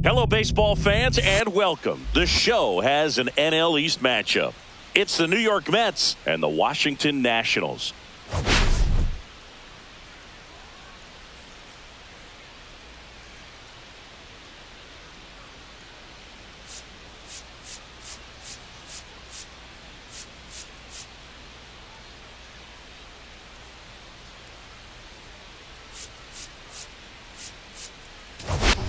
Hello, baseball fans, and welcome. The show has an NL East matchup. It's the New York Mets and the Washington Nationals.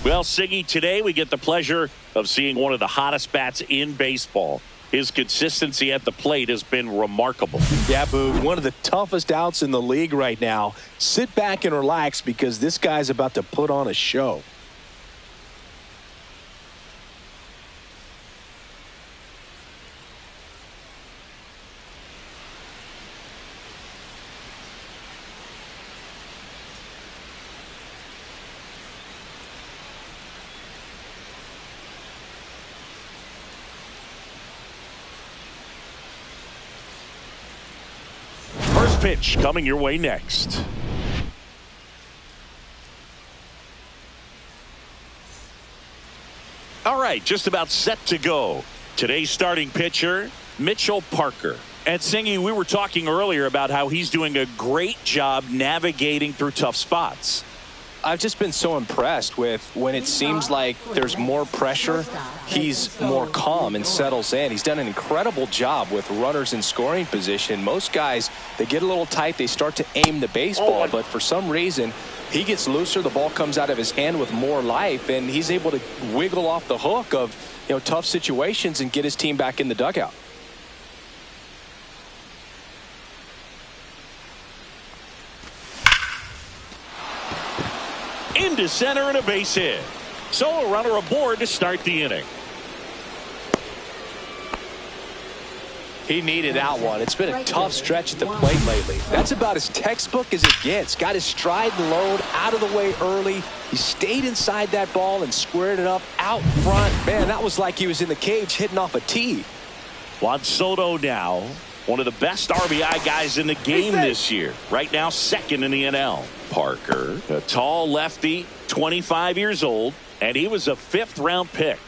Well, Siggy, today we get the pleasure of seeing one of the hottest bats in baseball. His consistency at the plate has been remarkable. Yeah, Boog, one of the toughest outs in the league right now. Sit back and relax because this guy's about to put on a show. Pitch coming your way next. All right, just about set to go. Today's starting pitcher, Mitchell Parker. And Singy, we were talking earlier about how he's doing a great job navigating through tough spots. I've just been so impressed with when it seems like there's more pressure, he's more calm and settles in. He's done an incredible job with runners in scoring position. Most guys, they get a little tight, they start to aim the baseball, but for some reason, he gets looser, the ball comes out of his hand with more life, and he's able to wiggle off the hook of, tough situations and get his team back in the dugout. Into center and a base hit. So a runner aboard to start the inning. He needed that one. It's been a tough stretch at the plate lately. That's about as textbook as it gets. Got his stride and load out of the way early. He stayed inside that ball and squared it up out front. Man, that was like he was in the cage hitting off a tee. Juan Soto now, one of the best RBI guys in the game this year. Right now, second in the NL. Parker, a tall lefty, 25 years old, and he was a fifth-round pick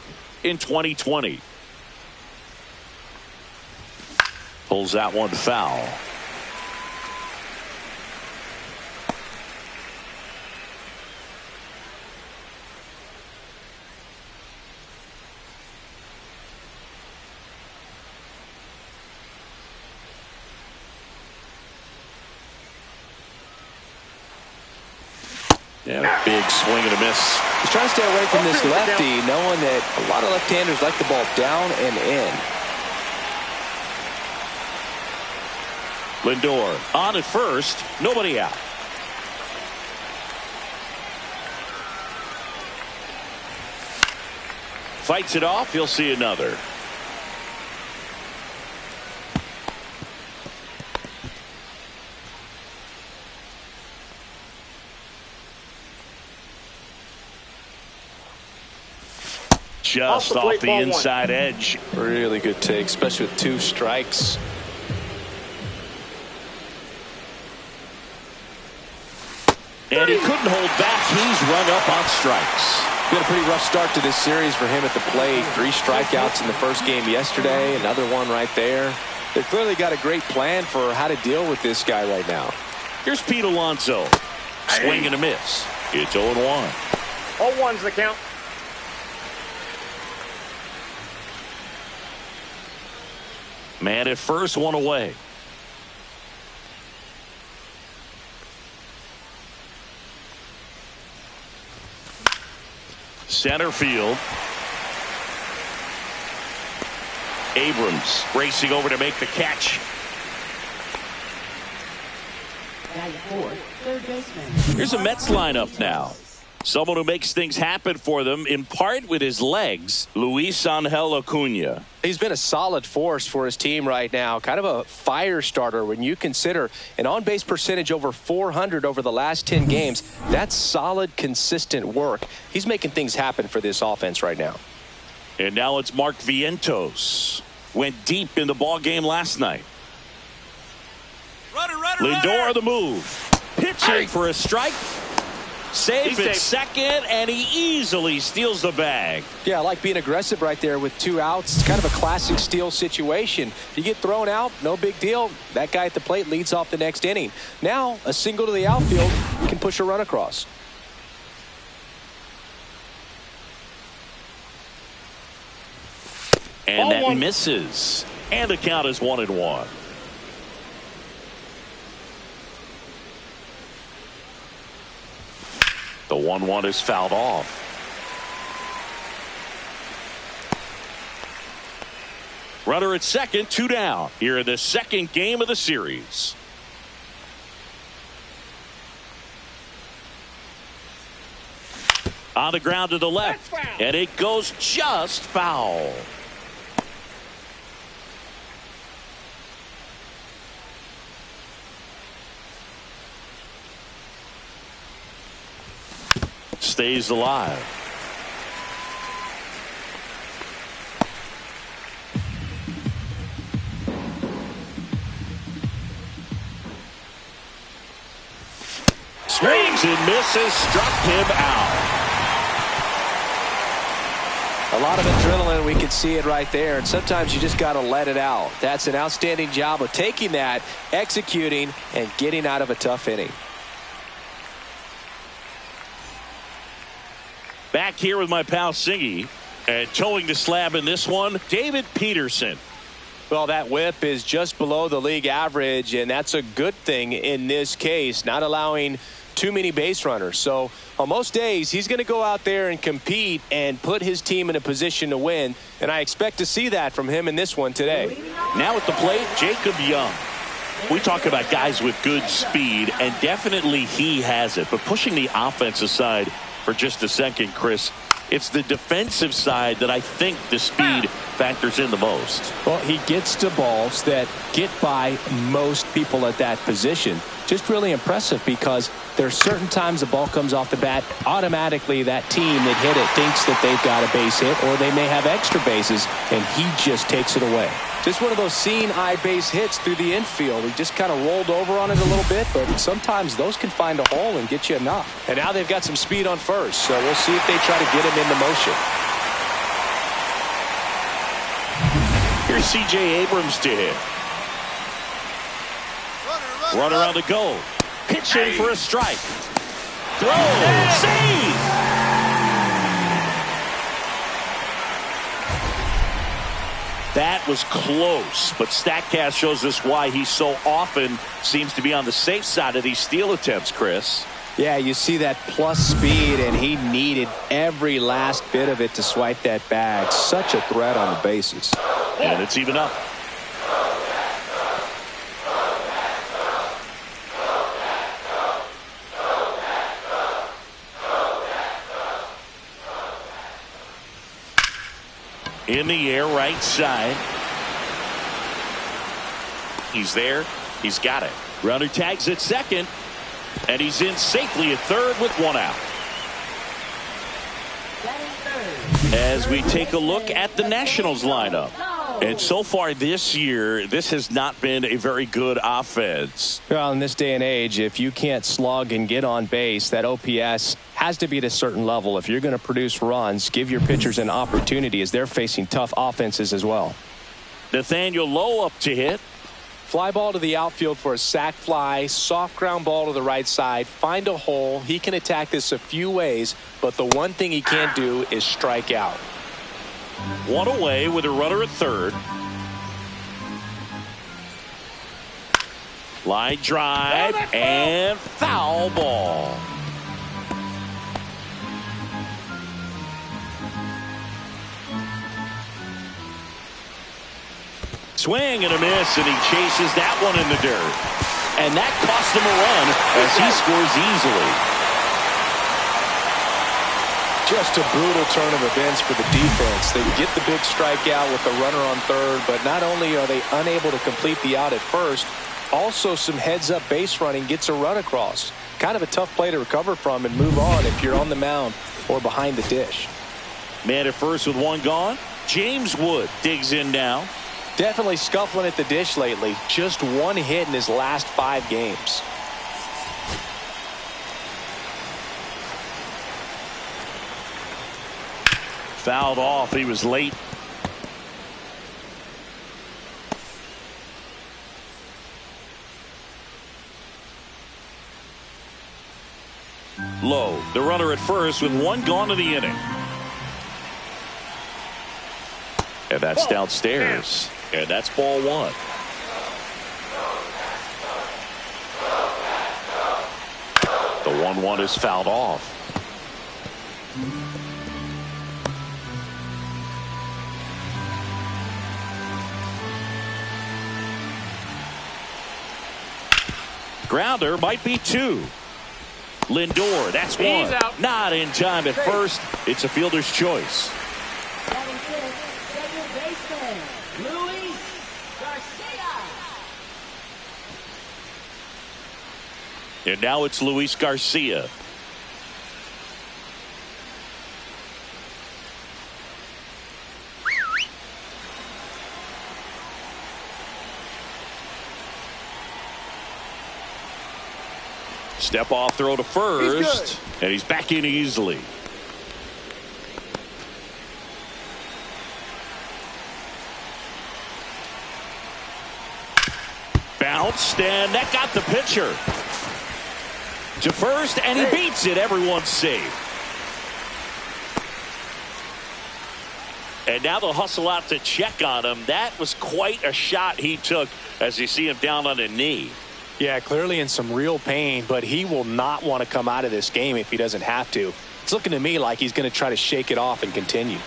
in 2020. Pulls that one foul. Yeah, big swing and a miss. He's trying to stay away from this lefty, knowing that a lot of left-handers like the ball down and in. Lindor on at first, nobody out. Fights it off, he'll see another. Just off the inside edge. Really good take, especially with 2 strikes. And he couldn't hold back. He's run up on strikes. Been a pretty rough start to this series for him at the plate. 3 strikeouts in the first game yesterday. Another one right there. They've clearly got a great plan for how to deal with this guy right now. Here's Pete Alonso. Swing and a miss. It's 0-1. 0-1's the count. Man at first, one away. Center field. Abrams racing over to make the catch. Here's a Mets lineup now. Someone who makes things happen for them, in part with his legs, Luis Angel Acuna. He's been a solid force for his team right now. Kind of a fire starter when you consider an on-base percentage over 400 over the last 10 games. That's solid, consistent work. He's making things happen for this offense right now. And now it's Mark Vientos. Went deep in the ball game last night. Runner, Lindor the move. Pitching for a strike. Safe at second, and he easily steals the bag. Yeah, I like being aggressive right there with 2 outs. It's kind of a classic steal situation. If you get thrown out, no big deal. That guy at the plate leads off the next inning. Now, a single to the outfield can push a run across. And that misses. And the count is 1-1. The 1-1 is fouled off. Runner at second, 2 down. Here in the second game of the series. On the ground to the left. And it goes just foul. Stays alive. Swings and misses, struck him out. A lot of adrenaline, we can see it right there, and sometimes you just got to let it out. That's an outstanding job of taking that, executing, and getting out of a tough inning. Back here with my pal Singy, and towing the slab in this one, David Peterson. Well, that whip is just below the league average, and that's a good thing in this case, not allowing too many base runners. So on most days, he's going to go out there and compete and put his team in a position to win, and I expect to see that from him in this one today. Now at the plate, Jacob Young. We talk about guys with good speed, and definitely he has it. But pushing the offense aside for just a second, Chris, it's the defensive side that I think the speed factors in the most. Well, he gets to balls that get by most people at that position. Just really impressive because there's certain times the ball comes off the bat, automatically that team that hit it thinks that they've got a base hit, or they may have extra bases, and he just takes it away. Just one of those seeing eye base hits through the infield. He just kind of rolled over on it a little bit, but sometimes those can find a hole and get you enough. And now they've got some speed on first, so we'll see if they try to get him into motion. Here's C.J. Abrams to hit. Runner on the go. Pitching for a strike. Throw. Save. That was close, but StatCast shows us why he so often seems to be on the safe side of these steal attempts, Chris. Yeah, you see that plus speed, and he needed every last bit of it to swipe that bag. Such a threat on the bases. And it's even up. In the air, right side. He's there. He's got it. Runner tags at second. And he's in safely at third with 1 out. As we take a look at the Nationals lineup. And so far this year, this has not been a very good offense. Well, in this day and age, if you can't slug and get on base, that OPS has to be at a certain level. If you're going to produce runs, give your pitchers an opportunity as they're facing tough offenses as well. Nathaniel Lowe up to hit. Fly ball to the outfield for a sac fly, soft ground ball to the right side, find a hole. He can attack this a few ways, but the one thing he can't do is strike out. 1 away with a runner at third. Line drive and foul ball. Swing and a miss, and he chases that one in the dirt. And that cost him a run as he scores easily. Just a brutal turn of events for the defense. They get the big strikeout with the runner on third, but not only are they unable to complete the out at first, also some heads-up base running gets a run across. Kind of a tough play to recover from and move on if you're on the mound or behind the dish. Man at first with 1 gone. James Wood digs in now. Definitely scuffling at the dish lately. Just 1 hit in his last 5 games. fouled off. He was late. Low, the runner at first with one gone in the inning. And that's downstairs. And that's ball one. The 1-1 is fouled off. Grounder might be two. Lindor, that's one. Out. Not in time at first. It's a fielder's choice. And now it's Luis Garcia. Step off throw to first, and he's back in easily. Bounced, and that got the pitcher to first, and he beats it. Everyone's safe. And now they'll hustle out to check on him. That was quite a shot he took as you see him down on a knee. Yeah, clearly in some real pain, but he will not want to come out of this game if he doesn't have to. It's looking to me like he's going to try to shake it off and continue.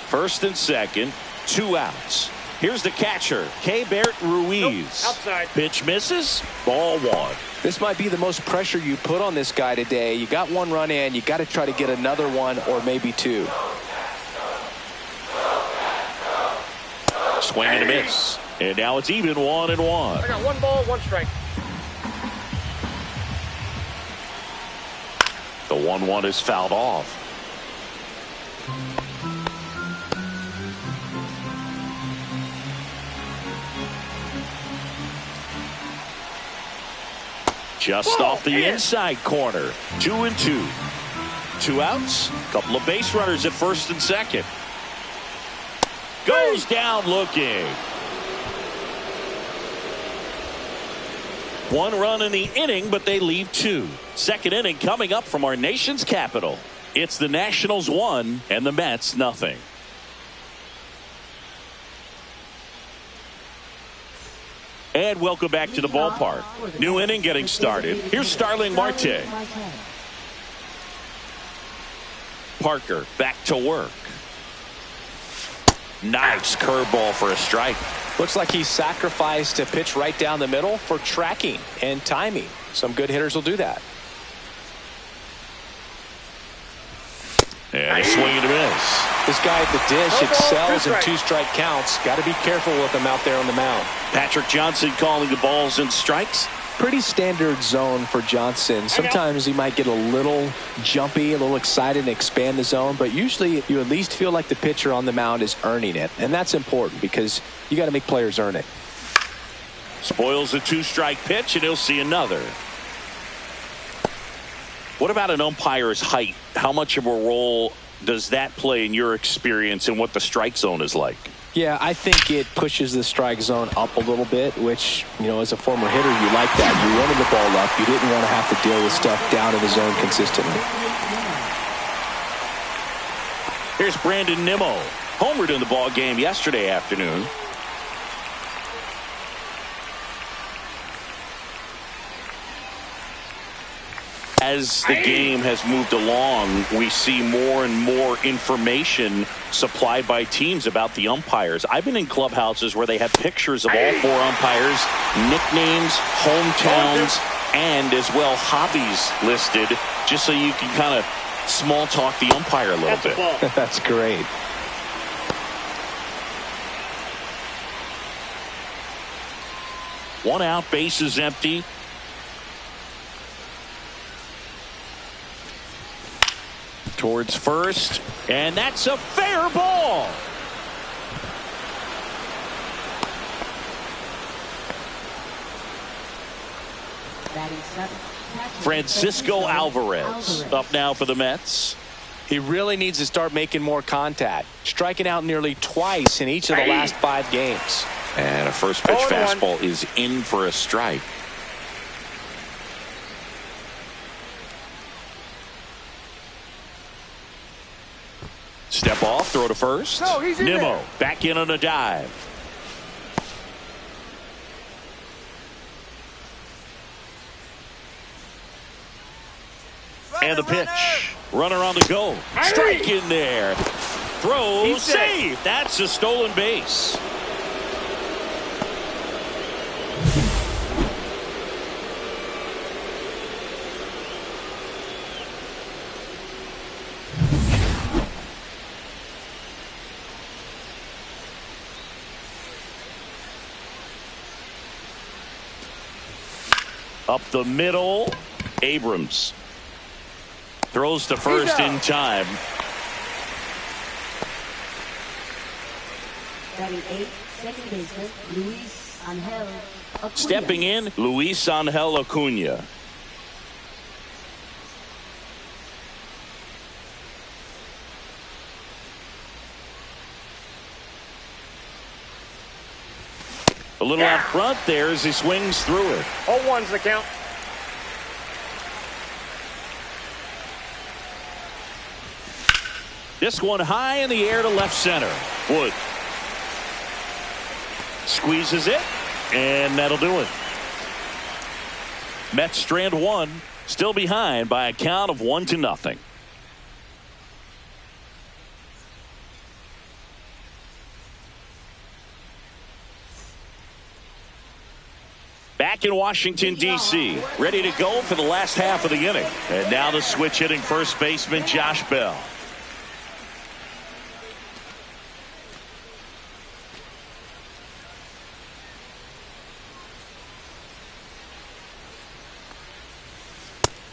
First and second, 2 outs. Here's the catcher, Keibert Ruiz. Nope, outside. Pitch misses, ball one. This might be the most pressure you put on this guy today. You got one run in, you got to try to get another one or maybe two. Swing and a miss. And now it's even 1-1. I got 1 ball, 1 strike. The 1-1 is fouled off. Just off the inside corner. 2-2. 2 outs. Couple of base runners at first and second. Goes down looking. 1 run in the inning, but they leave 2. Second inning coming up from our nation's capital. It's the Nationals 1 and the Mets nothing. And welcome back to the ballpark. New inning getting started. Here's Starling Marte. Parker back to work. Nice curveball for a strike. Looks like he sacrificed a pitch right down the middle for tracking and timing. Some good hitters will do that. And a swing and a miss. This guy at the dish excels in 2-strike counts. Got to be careful with him out there on the mound. Patrick Johnson calling the balls and strikes. Pretty standard zone for Johnson. Sometimes he might get a little jumpy, a little excited and expand the zone, but usually you at least feel like the pitcher on the mound is earning it, and that's important because you got to make players earn it. Spoils a 2-strike pitch, and he'll see another. What about an umpire's height? How much of a role does that play in your experience and what the strike zone is like? Yeah, I think it pushes the strike zone up a little bit, which, you know, as a former hitter, you like that. You wanted the ball up. You didn't want to have to deal with stuff down in the zone consistently. Here's Brandon Nimmo. Homered in the ball game yesterday afternoon. As the game has moved along, we see more and more information supplied by teams about the umpires. I've been in clubhouses where they have pictures of all 4 umpires, nicknames, hometowns, and as well hobbies listed, just so you can kind of small talk the umpire a little bit. That's great. One out, bases empty. Towards first, and that's a fair ball. Francisco Alvarez up now for the Mets. He really needs to start making more contact, striking out nearly twice in each of the last 5 games. And a first pitch fastball is in for a strike. Step off, throw to first. No, he's in Nimmo there. back in on a dive. And the pitch. Runner on the go. Strike in there. Throw, save. That's a stolen base. Up the middle. Abrams throws to first in time. Second baseman, Luis Angel Acuna. Stepping in, Luis Angel Acuna. A little out front there as he swings through it. 0-1's the count. This one high in the air to left center. Wood squeezes it, and that'll do it. Mets strand one, still behind by a count of 1-0. Back in Washington, D.C., ready to go for the last half of the inning. And now the switch hitting first baseman Josh Bell.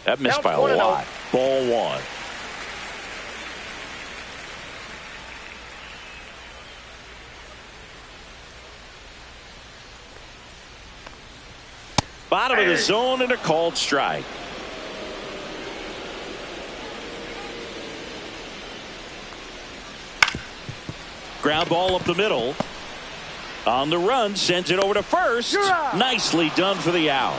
That missed by a lot. Ball one. Bottom of the zone and a called strike. Ground ball up the middle. On the run, sends it over to first. Nicely done for the out.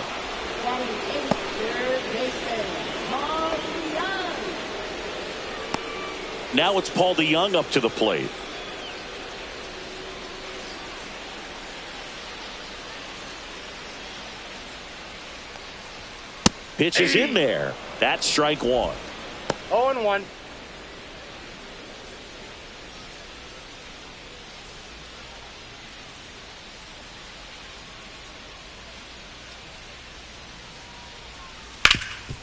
Now it's Paul DeYoung up to the plate. Pitch is in there. That's strike one. 0-1.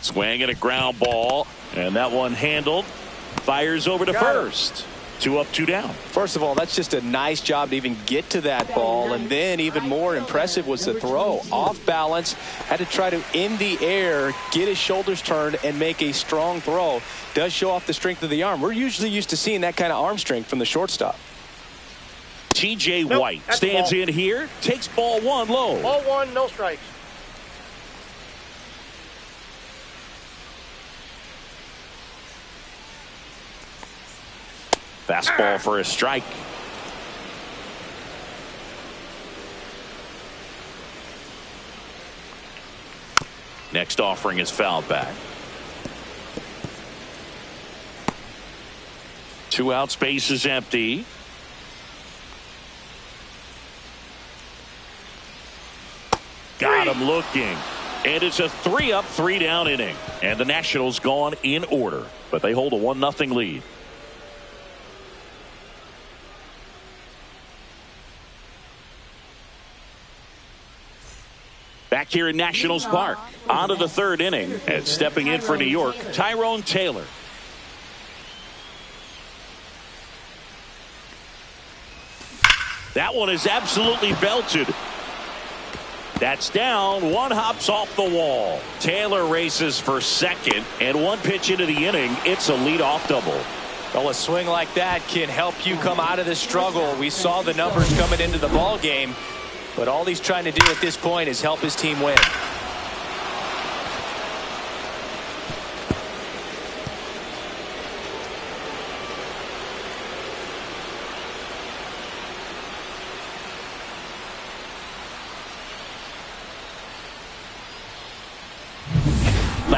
Swing and a ground ball, and that one handled. Fires over to first. 2 up, 2 down. First of all, that's just a nice job to even get to that ball, and then even more impressive was the throw. Off balance, had to try to in the air get his shoulders turned and make a strong throw. Does show off the strength of the arm. We're usually used to seeing that kind of arm strength from the shortstop. T.J. White stands in here, takes ball one low. Ball one, no strikes. Fastball for a strike. Next offering is fouled back. 2 out, space is empty. Got him looking. And it's a 3 up, 3 down inning. And the Nationals gone in order, but they hold a 1-0 lead. Back here in Nationals Park, on to the 3rd inning, and stepping in for New York, Tyrone Taylor. That one is absolutely belted. That's down. One hops off the wall. Taylor races for second, and 1 pitch into the inning, it's a leadoff double. Well, a swing like that can help you come out of this struggle. We saw the numbers coming into the ball game. But all he's trying to do at this point is help his team win.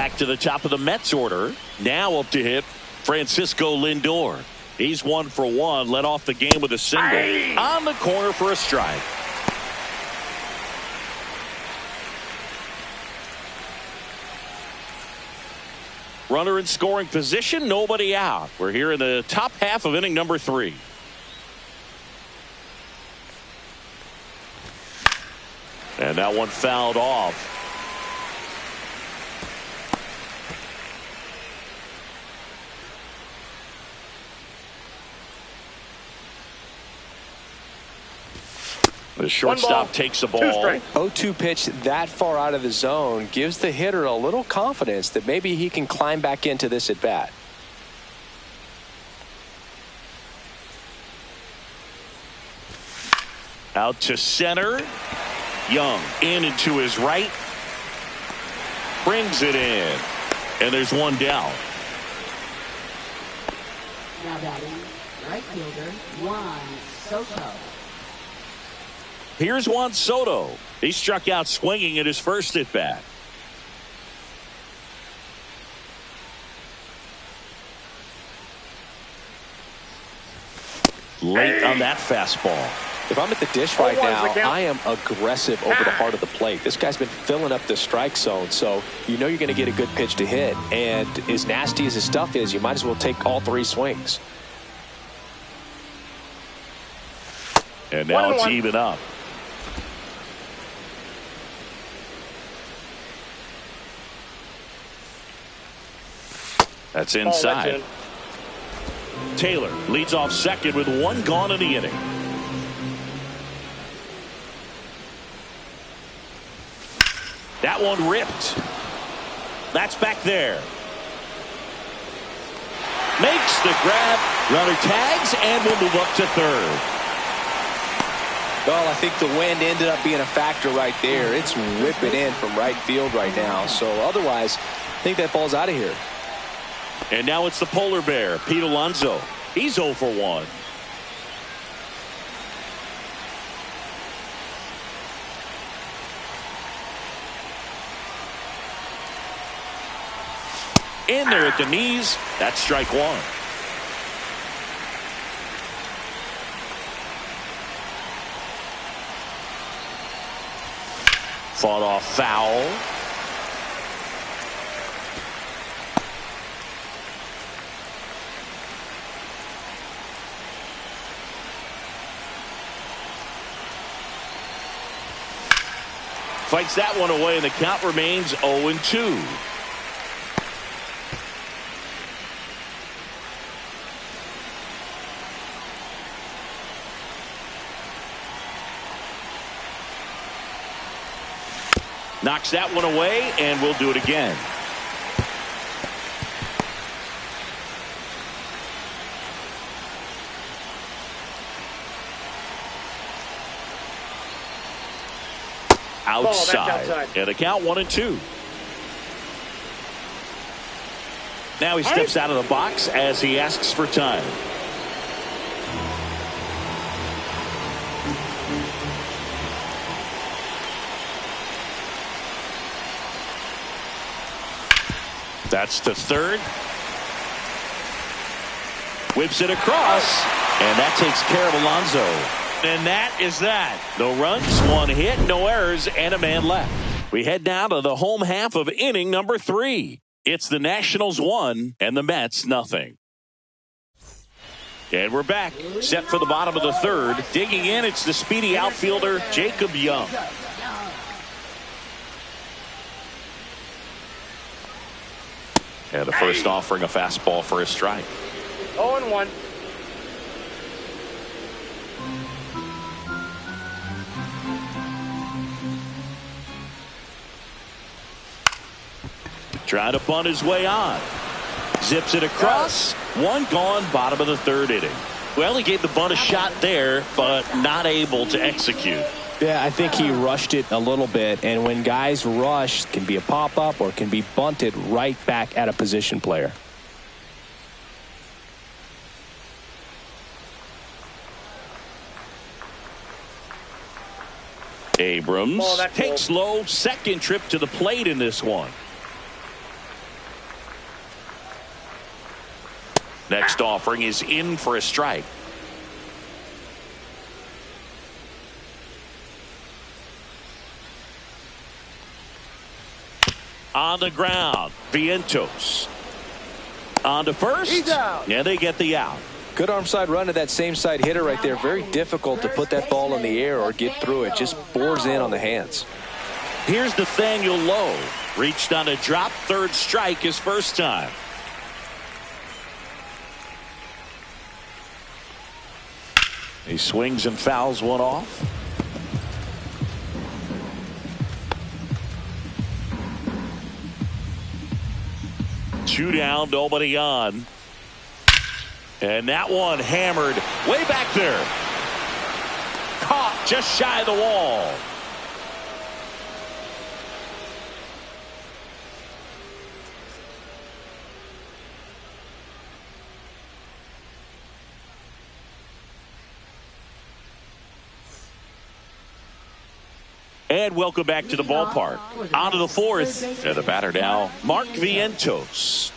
back to the top of the Mets order. Now up to hit Francisco Lindor. He's 1 for 1. Led off the game with a single. On the corner for a strike. Runner in scoring position, nobody out. We're here in the top half of inning number 3. And that one fouled off. The shortstop takes the ball. 0-2 pitch that far out of the zone gives the hitter a little confidence that maybe he can climb back into this at bat. Out to center. Young in and to his right. Brings it in. And there's one down. Now batting, right fielder, Juan Soto. Here's Juan Soto. He struck out swinging at his first at bat. Late on that fastball. If I'm at the dish right now, I am aggressive over the heart of the plate. This guy's been filling up the strike zone, so you know you're going to get a good pitch to hit. And as nasty as his stuff is, you might as well take all 3 swings. And now it's even up. That's inside. Taylor leads off second with 1 gone in the inning. That one ripped. That's back there. Makes the grab. Runner tags and will move up to third. Well, I think the wind ended up being a factor right there. It's ripping in from right field right now. So otherwise, I think that ball's out of here. And now it's the polar bear, Pete Alonso. He's 0 for 1. In there at the knees. That's strike 1. Fought off foul. Fights that one away, and the count remains 0-2. Knocks that one away, and we'll do it again. Outside. And the count 1-2. Now he steps out of the box as he asks for time. That's to third. Whips it across, and that takes care of Alonso. And that is that. No runs, 1 hit, no errors, and a man left. We head now to the home half of inning number 3. It's the Nationals 1 and the Mets nothing. And we're back, set for the bottom of the third. Digging in, it's the speedy outfielder, Jacob Young. And the first offering a fastball for a strike. 0-1. Trying to bunt his way on. Zips it across. 1 gone, bottom of the third inning. Well, he gave the bunt a shot there, but not able to execute. Yeah, I think he rushed it a little bit, and when guys rush, it can be a pop-up or can be bunted right back at a position player. Abrams takes low, second trip to the plate in this one. Next offering is in for a strike. On the ground, Vientos. On to first. He's out. And they get the out. Good arm side run to that same side hitter right there. Very difficult to put that ball in the air or get through it. Just bores in on the hands. Here's Nathaniel Lowe. Reached on a drop, third strike his first time. He swings and fouls one off. Two down, nobody on. And that one hammered way back there. Caught just shy of the wall. And welcome back to the ballpark. On to the fourth. And the batter now, Mark Vientos.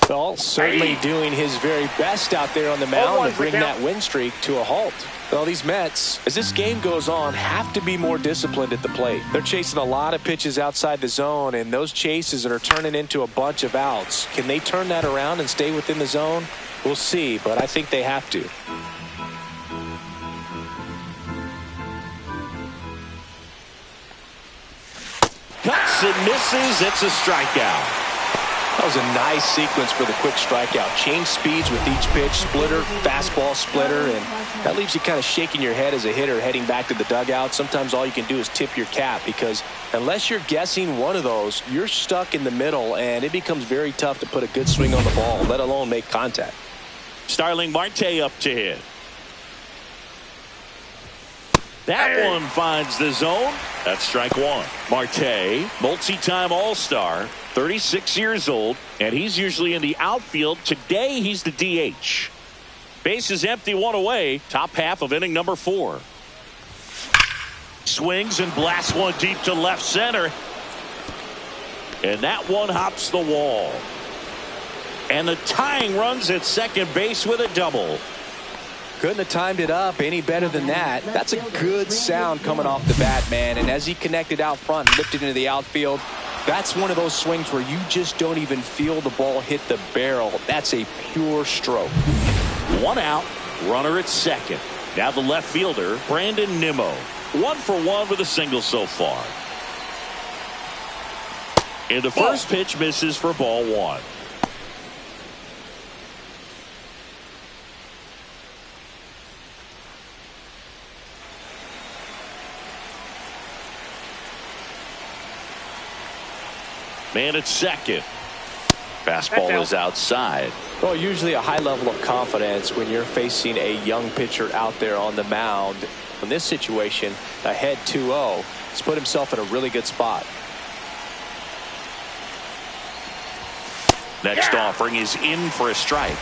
Well, certainly doing his very best out there on the mound to bring that win streak to a halt. Well, these Mets, as this game goes on, have to be more disciplined at the plate. They're chasing a lot of pitches outside the zone, and those chases that are turning into a bunch of outs. Can they turn that around and stay within the zone? We'll see, but I think they have to. Cuts and misses. It's a strikeout. That was a nice sequence for the quick strikeout. Change speeds with each pitch, splitter, fastball, splitter, and that leaves you kind of shaking your head as a hitter heading back to the dugout. Sometimes all you can do is tip your cap because unless you're guessing one of those, you're stuck in the middle, and it becomes very tough to put a good swing on the ball, let alone make contact. Starling Marte up to hit. That one finds the zone. That's strike one. Marte, multi-time All-Star, 36 years old, and he's usually in the outfield. Today, he's the DH. Base is empty, one away. Top half of inning number 4. Swings and blasts one deep to left center. And that one hops the wall. And the tying runs at second base with a double. Couldn't have timed it up any better than that. That's a good sound coming off the bat, man. And as he connected out front and lifted into the outfield, that's one of those swings where you just don't even feel the ball hit the barrel. That's a pure stroke. One out, runner at second. Now the left fielder, Brandon Nimmo. 1 for 1 with a single so far. And the first pitch misses for ball 1. Man at second. Fastball is outside. Well, usually a high level of confidence when you're facing a young pitcher out there on the mound. In this situation, ahead 2-0, he's put himself in a really good spot. Next offering is in for a strike.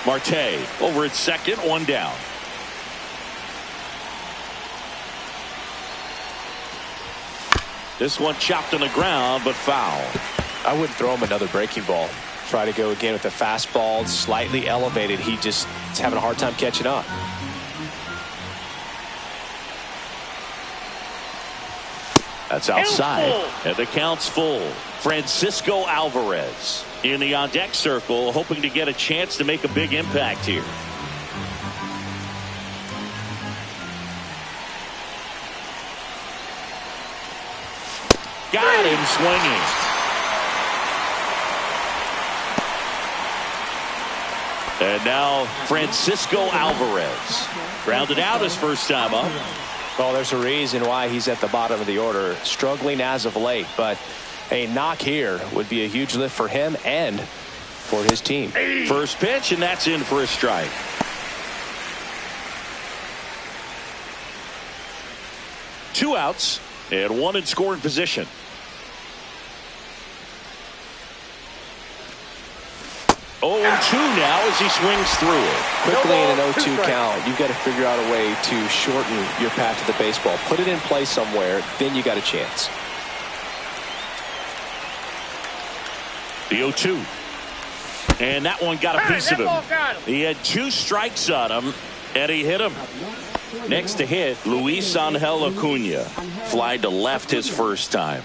Marte over at second, 1 down. This one chopped on the ground, but foul. I wouldn't throw him another breaking ball. Try to go again with the fastball, slightly elevated. He just is having a hard time catching up. That's outside, and the count's full. Francisco Alvarez in the on-deck circle, hoping to get a chance to make a big impact here. Got him swinging. And now Francisco Alvarez grounded out his first time up. Well, there's a reason why he's at the bottom of the order, struggling as of late, but a knock here would be a huge lift for him and for his team. First pitch, and that's in for a strike. Two outs and one in scoring position. Oh, 2 now as he swings through it. Quickly in an 0-2 count, you've got to figure out a way to shorten your path to the baseball. Put it in play somewhere, then you got a chance. The 0-2. And that one got a piece of him. He had 2 strikes on him, and he hit him. Next to hit, Luis Angel Acuna. Fly to left his first time.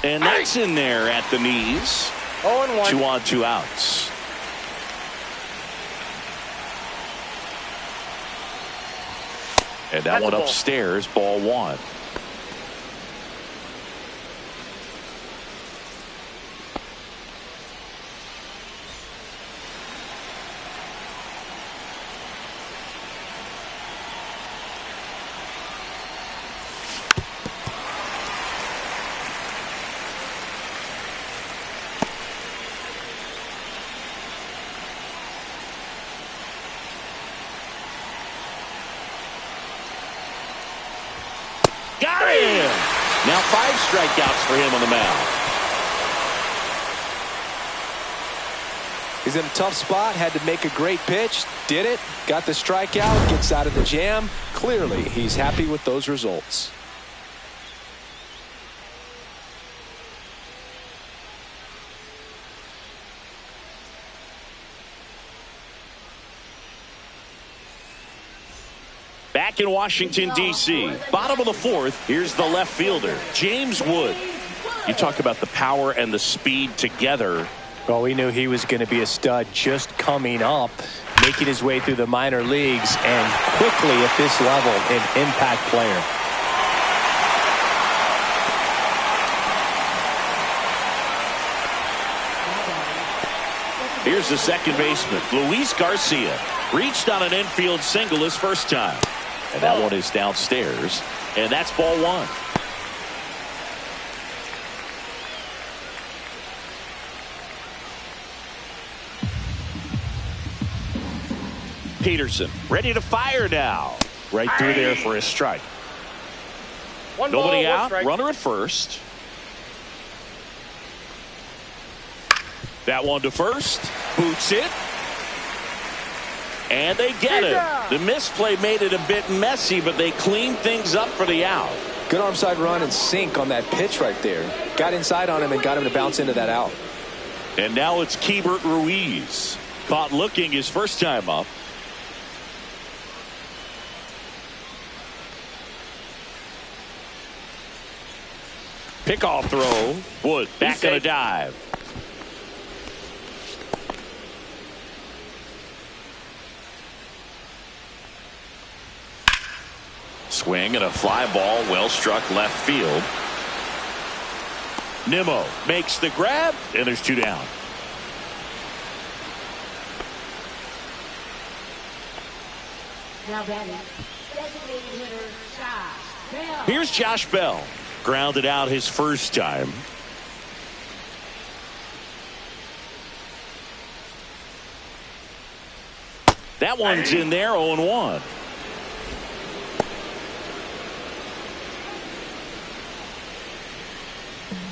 And that's in there at the knees. 0-1. 2 on, 2 outs. And that one upstairs, ball 1. Got him! Now 5 strikeouts for him on the mound. He's in a tough spot, had to make a great pitch, did it, got the strikeout, gets out of the jam. Clearly, he's happy with those results. Back in Washington, D.C. Bottom of the 4th, here's the left fielder, James Wood. You talk about the power and the speed together. Well, we knew he was going to be a stud just coming up, making his way through the minor leagues, and quickly at this level, an impact player. Here's the second baseman, Luis Garcia. Reached on an infield single his first time. And that one is downstairs. And that's ball 1. Peterson ready to fire now. Right through there for a strike. Nobody out. Runner at first. That one to first. Boots it. And they get it. The misplay made it a bit messy, but they cleaned things up for the out. Good arm side run and sink on that pitch right there. Got inside on him and got him to bounce into that out. And now it's Keibert Ruiz. Caught looking his first time up. Pickoff throw. Wood back on a dive. Swing and a fly ball, well struck left field. Nimmo makes the grab, and there's 2 down. Now batting, designated hitter Josh Bell. Here's Josh Bell. Grounded out his first time. That one's in there, 0-1.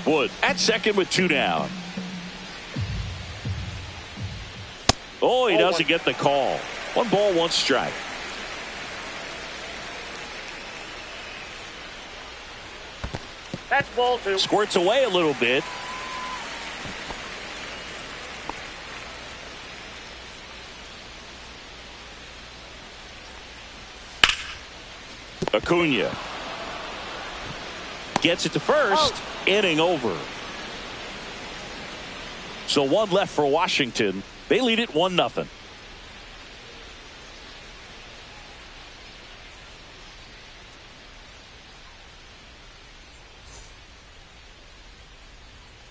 Wood at second with 2 down. Oh, he doesn't get the call. 1 ball, 1 strike. That's ball 2. Squirts away a little bit. Acuna gets it to first. Inning over. So 1 left for Washington. They lead it 1-0.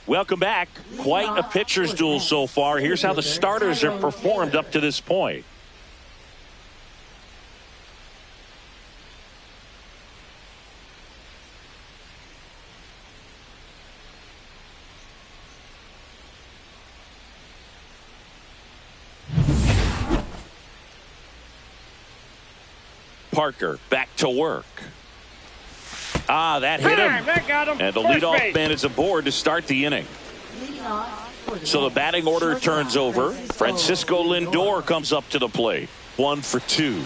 Welcome back. Quite a pitcher's duel so far. Here's how the starters have performed up to this point. Parker back to work. That hit him. That got him. And the leadoff man is aboard to start the inning. So the batting order turns over. Francisco Lindor comes up to the plate. 1 for 2.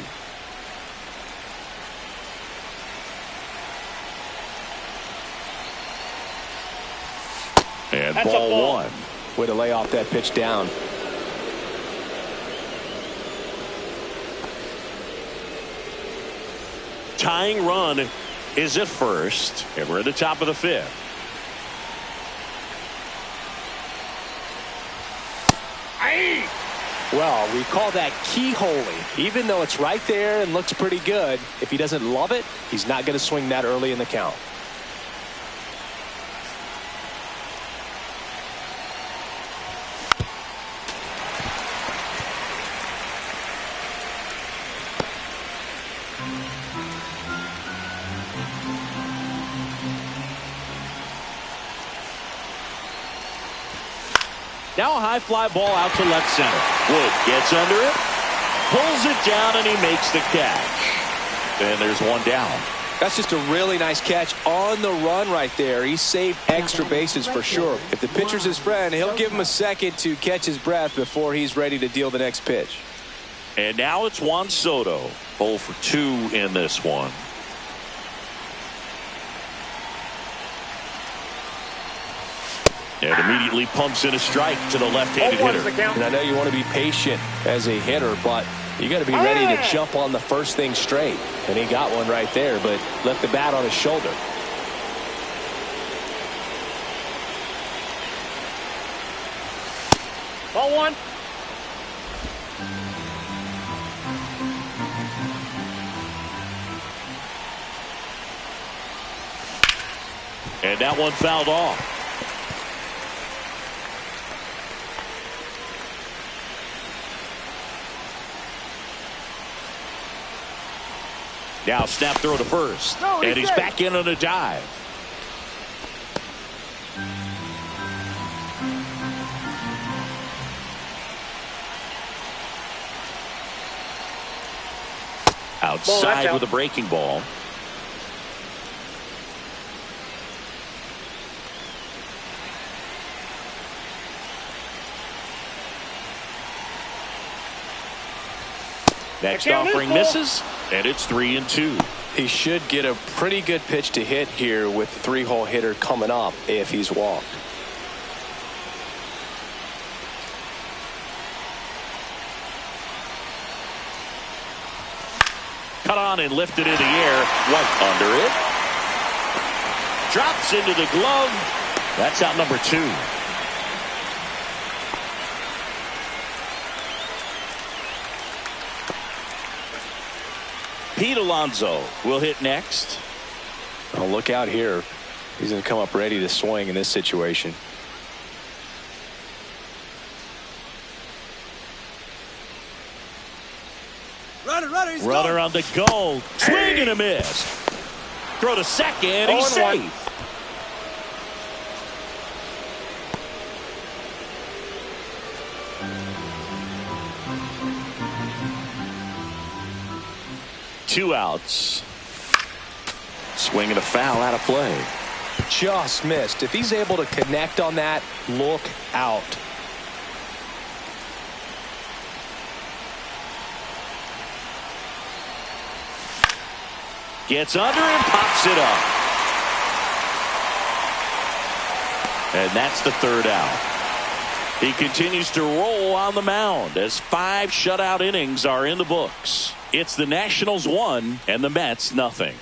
And That's a ball ball. one. Way to lay off that pitch down. Tying run is at first, and we're at the top of the fifth. Aye. Well, we call that keyholing. Even though it's right there and looks pretty good, if he doesn't love it, he's not going to swing that early in the count. Now a high fly ball out to left center. Wood gets under it, pulls it down, and he makes the catch. And there's one down. That's just a really nice catch on the run right there. He saved extra bases for sure. If the pitcher's his friend, he'll give him a second to catch his breath before he's ready to deal the next pitch. And now it's Juan Soto. 0 for 2 in this one. And immediately pumps in a strike to the left-handed hitter. And I know you want to be patient as a hitter, but you got to be ready to jump on the first thing straight. And he got one right there, but left the bat on his shoulder. Ball one. And that one fouled off. Now snap throw to first. And he's back in on a dive. Outside with a breaking ball. Next offering misses, and it's 3-2. He should get a pretty good pitch to hit here with the three-hole hitter coming up if he's walked. Cut on and lifted in the air. White under it. Drops into the glove. That's out number 2. Pete Alonso will hit next. Oh, look out here. He's going to come up ready to swing in this situation. Runner on the goal. Swing and a miss. Throw to second. He's safe. Two outs. Swing and a foul out of play. Just missed. If he's able to connect on that, look out. Gets under and pops it up. And that's the third out. He continues to roll on the mound as 5 shutout innings are in the books. It's the Nationals 1 and the Mets nothing.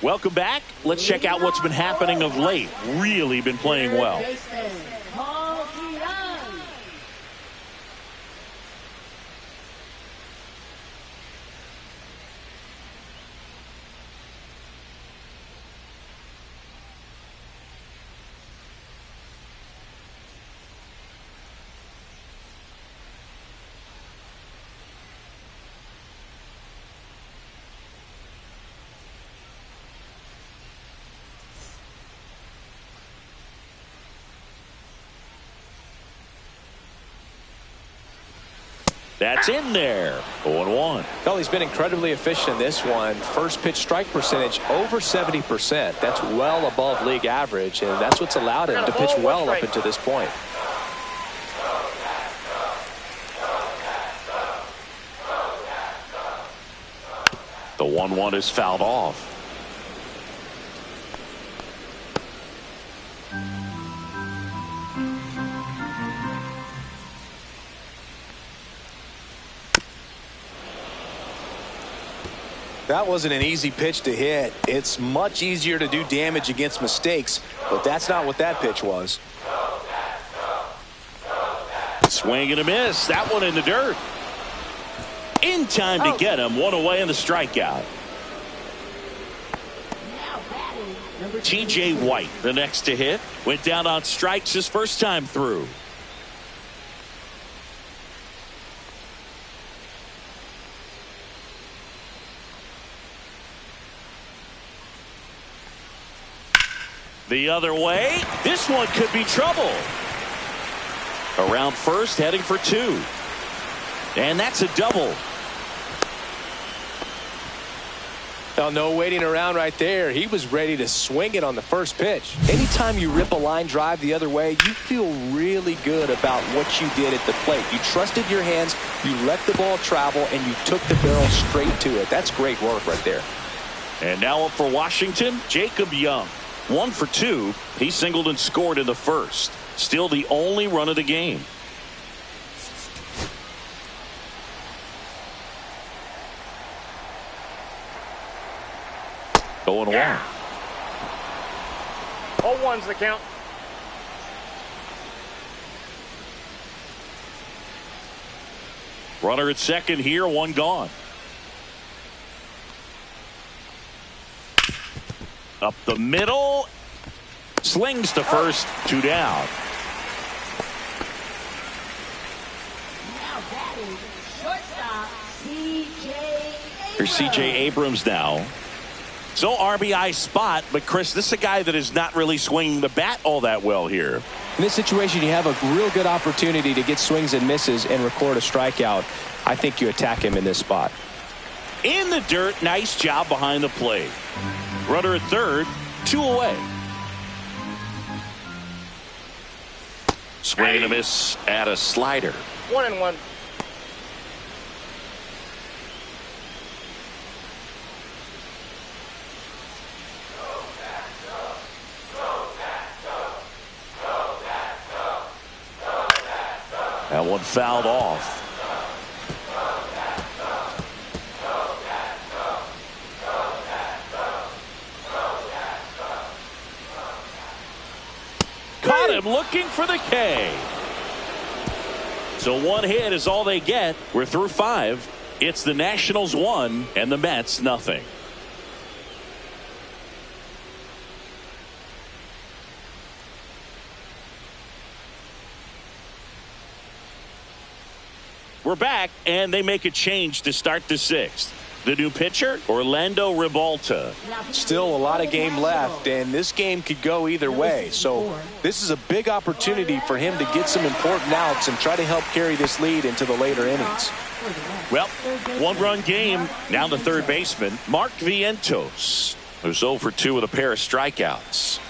Welcome back. Let's check out what's been happening of late. Really been playing well. That's in there. 0-1. Well, he's been incredibly efficient in this one. First pitch strike percentage over 70%. That's well above league average, and that's what's allowed him to pitch well up until this point. The 1-1 is fouled off. That wasn't an easy pitch to hit. It's much easier to do damage against mistakes, but that's not what that pitch was. Swing and a miss. That one in the dirt. In time to get him. One away in the strikeout. TJ White, the next to hit. Went down on strikes his first time through. The other way. This one could be trouble. Around first, heading for two. And that's a double. Now, no waiting around right there. He was ready to swing it on the first pitch. Anytime you rip a line drive the other way, you feel really good about what you did at the plate. You trusted your hands, you let the ball travel, and you took the barrel straight to it. That's great work right there. And now up for Washington, Jacob Young. 1 for 2. He singled and scored in the first. Still the only run of the game. Going yeah. 0-1's the count. Runner at second here, one gone. Up the middle. Slings to first, 2 down. Now batting, shortstop, C.J. Here's C.J. Abrams now. So RBI spot, but Chris, this is a guy that is not really swinging the bat all that well here. In this situation, you have a real good opportunity to get swings and misses and record a strikeout. I think you attack him in this spot. In the dirt, nice job behind the plate. Runner at third, 2 away. Swing and a miss at a slider. 1-1. That one fouled off. Caught him looking for the K. So one hit is all they get. We're through 5. It's the Nationals 1 and the Mets nothing. We're back, and they make a change to start the 6th. The new pitcher, Orlando Ribalta. Still a lot of game left, and this game could go either way. So this is a big opportunity for him to get some important outs and try to help carry this lead into the later innings. Well, 1-run game. Now the third baseman, Mark Vientos, who's 0 for 2 with a pair of strikeouts.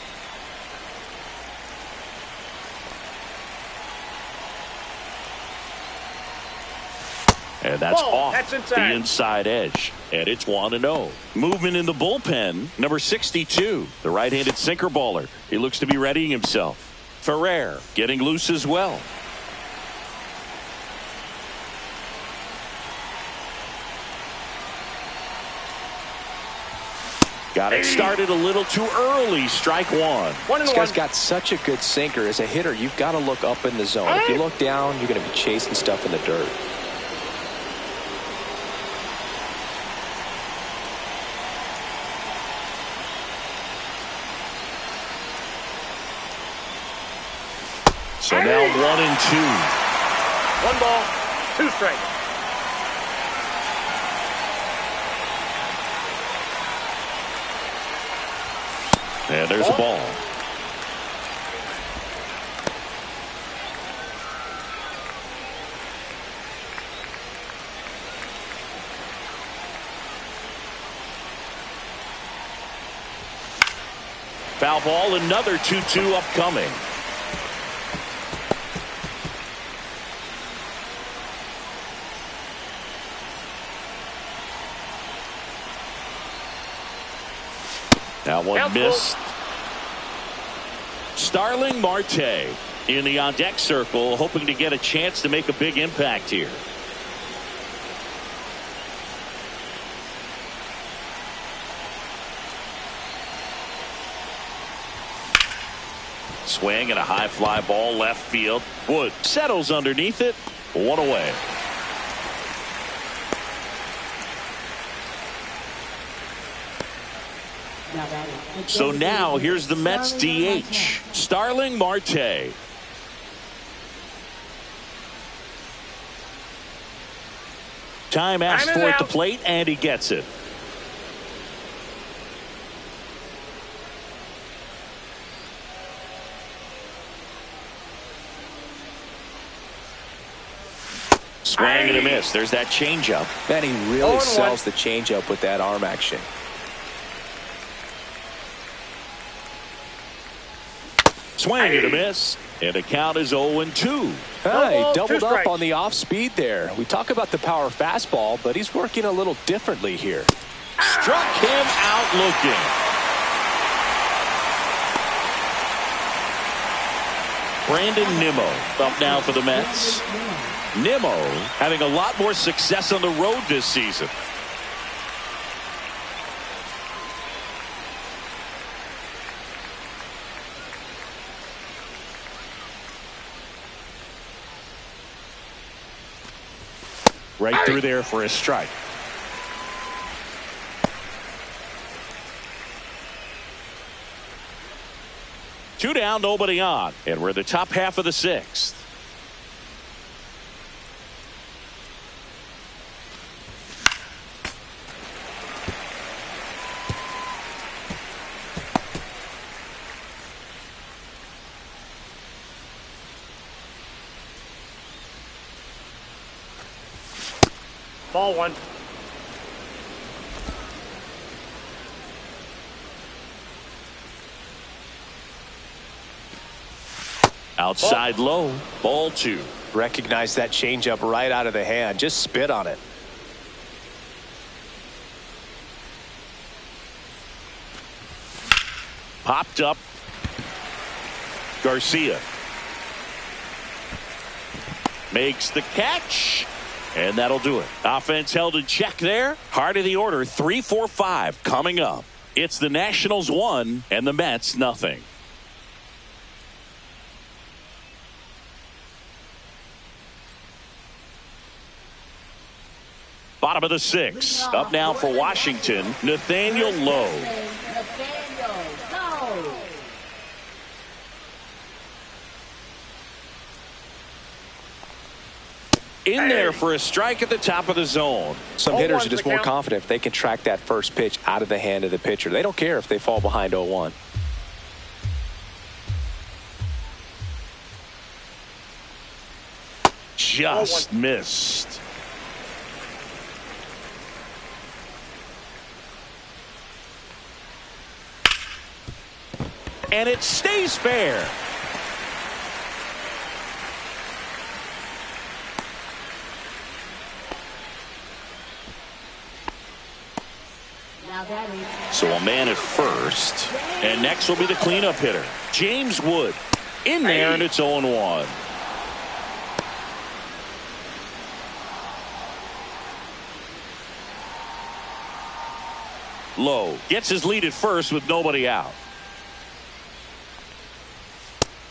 And that's off the inside edge. And it's 1-0. Movement in the bullpen. Number 62, the right-handed sinker baller. He looks to be readying himself. Ferrer getting loose as well. Got it started a little too early. Strike one. This guy's got such a good sinker. As a hitter, you've got to look up in the zone. If you look down, you're going to be chasing stuff in the dirt. So now 1-2. 1 ball, 2 strikes. And there's a ball. Foul ball, another 2-2 upcoming. That one missed. Starling Marte in the on-deck circle, hoping to get a chance to make a big impact here. Swing and a high fly ball left field. Wood settles underneath it. One away. So now here's the Mets DH, Starling Marte. Time asked for at the plate, and he gets it. Swing and a miss. There's that changeup. Man, he really sells the changeup with that arm action. Swing and a miss. And the count is 0-2. He doubled up on the off speed there. We talk about the power fastball, but he's working a little differently here. Struck him out looking. Brandon Nimmo up now for the Mets. Nimmo having a lot more success on the road this season. Right through there for a strike. Two down, nobody on. And we're in the top half of the sixth. Ball one. Outside low. Ball two. Recognize that changeup right out of the hand. Just spit on it. Popped up. Garcia makes the catch. And that'll do it. Offense held in check there. Heart of the order, 3-4-5 coming up. It's the Nationals 1 and the Mets nothing. Bottom of the sixth. Up now for Washington, Nathaniel Lowe. In there for a strike at the top of the zone. Some hitters are just more confident if they can track that first pitch out of the hand of the pitcher. They don't care if they fall behind 0-1. Just missed. And it stays fair. So a man at first. And next will be the cleanup hitter, James Wood. In there, and it's 0-1. Lowe gets his lead at first with nobody out.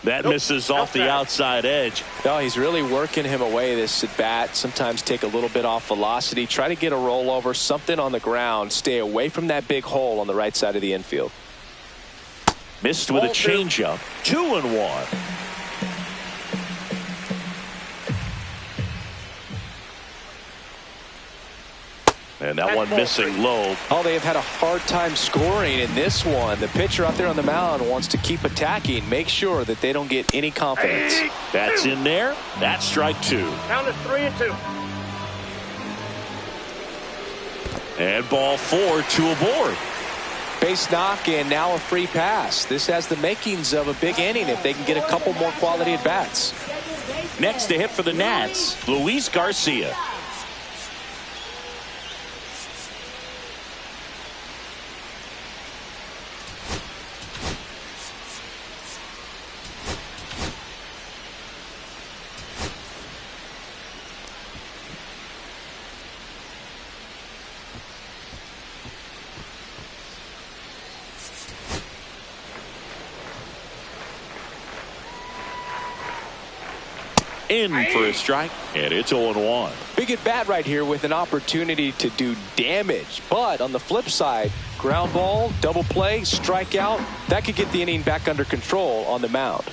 That misses off the outside edge. No, he's really working him away this at bat. Sometimes take a little bit off velocity. Try to get a rollover, something on the ground. Stay away from that big hole on the right side of the infield. Missed with a changeup. 2-1. And that one missing low. Oh, they have had a hard time scoring in this one. The pitcher out there on the mound wants to keep attacking. Make sure that they don't get any confidence. That's in there. That's strike two. Count is 3-2. And ball four, two aboard. Base knock and now a free pass. This has the makings of a big inning if they can get a couple more quality at bats. Next to hit for the Nats, Luis Garcia. in for a strike, and it's 0-1. Big at bat right here with an opportunity to do damage. But on the flip side, ground ball, double play, strikeout, that could get the inning back under control on the mound.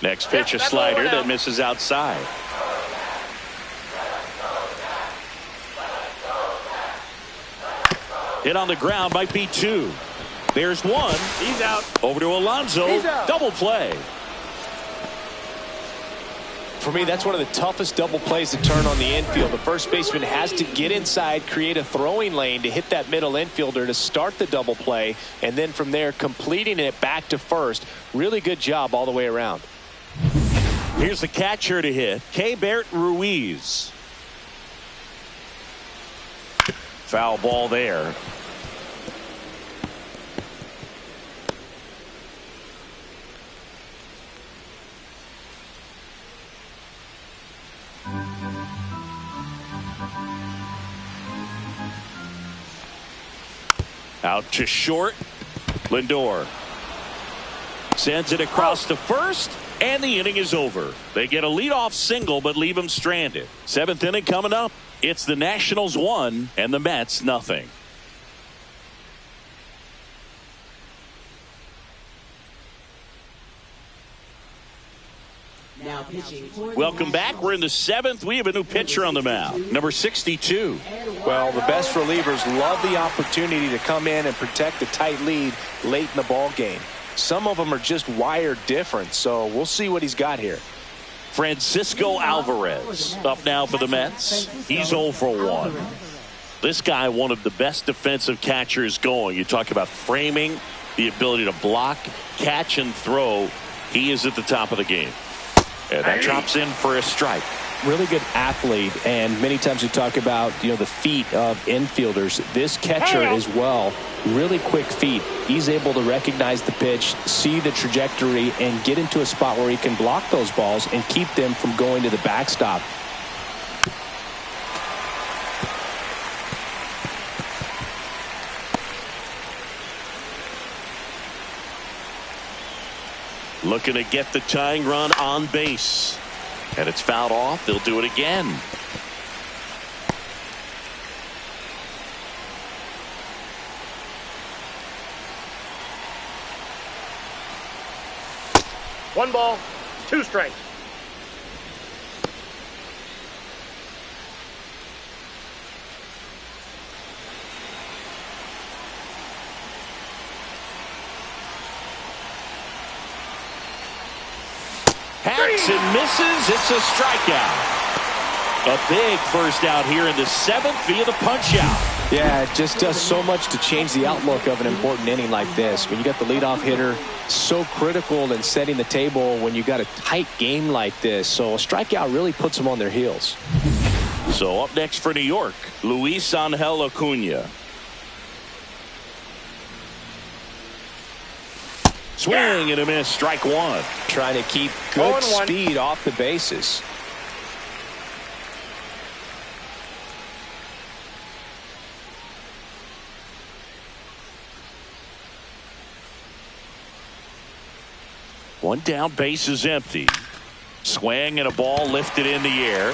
Next pitch, a slider that misses outside. Hit on the ground, might be 2. There's 1. He's out. Over to Alonso. Double play. For me, that's one of the toughest double plays to turn on the infield. The first baseman has to get inside, create a throwing lane to hit that middle infielder to start the double play, and then from there completing it back to first. Really good job all the way around. Here's the catcher to hit, Keibert Ruiz. Foul ball there. Out to short. Lindor sends it across to first, and the inning is over. They get a leadoff single but leave him stranded. 7th inning coming up. It's the Nationals 1 and the Mets nothing. Now pitching for the Welcome back. Nationals. We're in the 7th. We have a new pitcher on the mound, number 62. Well, the best relievers love the opportunity to come in and protect a tight lead late in the ball game. Some of them are just wired different, so we'll see what he's got here. Francisco Alvarez up now for the Mets. He's 0 for 1. This guy, one of the best defensive catchers going. You talk about framing, the ability to block, catch, and throw. He is at the top of the game. And that drops in for a strike. Really good athlete, and many times we talk about the feet of infielders. This catcher as well, really quick feet. He's able to recognize the pitch, see the trajectory, and get into a spot where he can block those balls and keep them from going to the backstop. Looking to get the tying run on base. And it's fouled off. They'll do it again. One ball, 2 strikes. Hacks and misses. It's a strikeout. A big first out here in the 7th via the punch out. Yeah, it just does so much to change the outlook of an important inning like this. When you got the leadoff hitter, so critical in setting the table when you got a tight game like this. So a strikeout really puts them on their heels. So up next for New York, Luis Angel Acuna. Swing and a miss, strike 1. Trying to keep good 0-1. speed off the bases. One down, base is empty. Swing and a ball lifted in the air.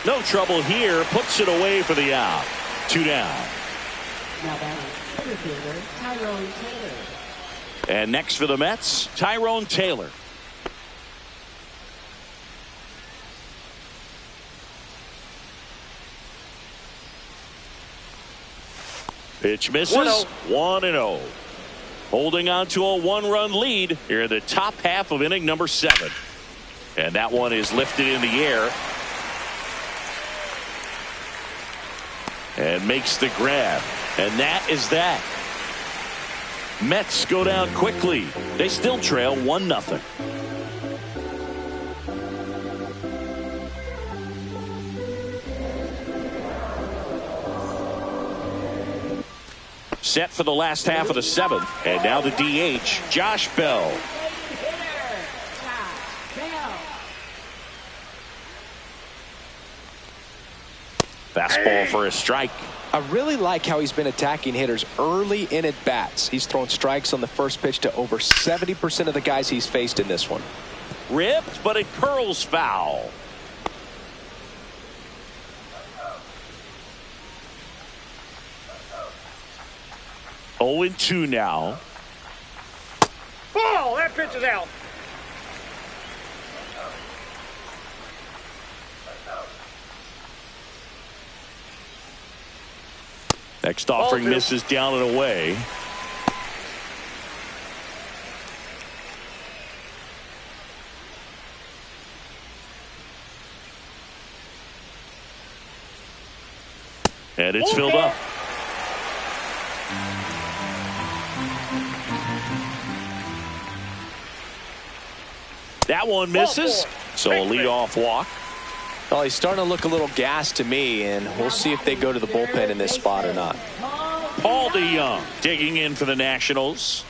No trouble here, puts it away for the out. 2 down. Now batting center fielder Tyrone Taylor. And next for the Mets, Tyrone Taylor. Pitch misses. 1-0. Holding on to a 1-run lead here in the top half of inning number 7. And that one is lifted in the air. And makes the grab. And that is that. Mets go down quickly. They still trail 1-0. Set for the last half of the 7th. And now the DH, Josh Bell. Fastball for a strike. I really like how he's been attacking hitters early in at bats. He's thrown strikes on the first pitch to over 70% of the guys he's faced in this one. Ripped, but it curls foul. Oh, 0-2 now. Ball! That pitch is out. Next offering misses down and away. And it's filled up. That one misses. So a leadoff walk. Well, he's starting to look a little gassed to me, and we'll see if they go to the bullpen in this spot or not. Paul DeYoung digging in for the Nationals.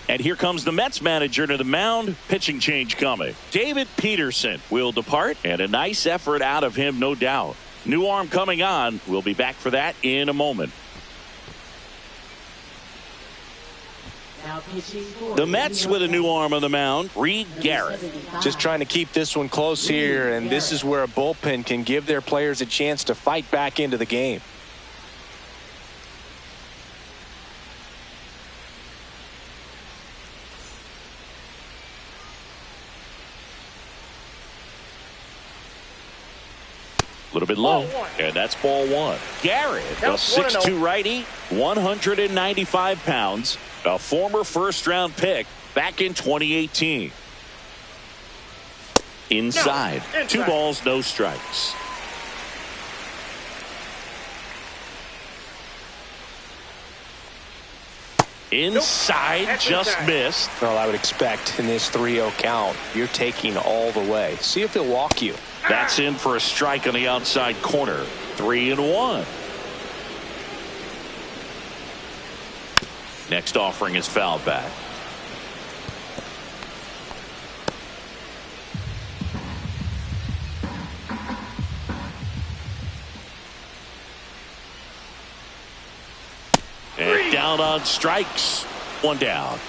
And here comes the Mets manager to the mound. Pitching change coming. David Peterson will depart, and a nice effort out of him, no doubt. New arm coming on. We'll be back for that in a moment. The Mets with a new arm on the mound, Reed Garrett. Just trying to keep this one close here, and this is where a bullpen can give their players a chance to fight back into the game. A little bit low, and that's ball one. Garrett, a 6'2 righty, 195 pounds, a former first-round pick back in 2018. Inside, 2 balls, no strikes. Inside, just missed. Well, I would expect in this 3-0 count, you're taking all the way. See if he'll walk you. That's in for a strike on the outside corner. 3-1. Next offering is fouled back. And down on strikes. 1 down.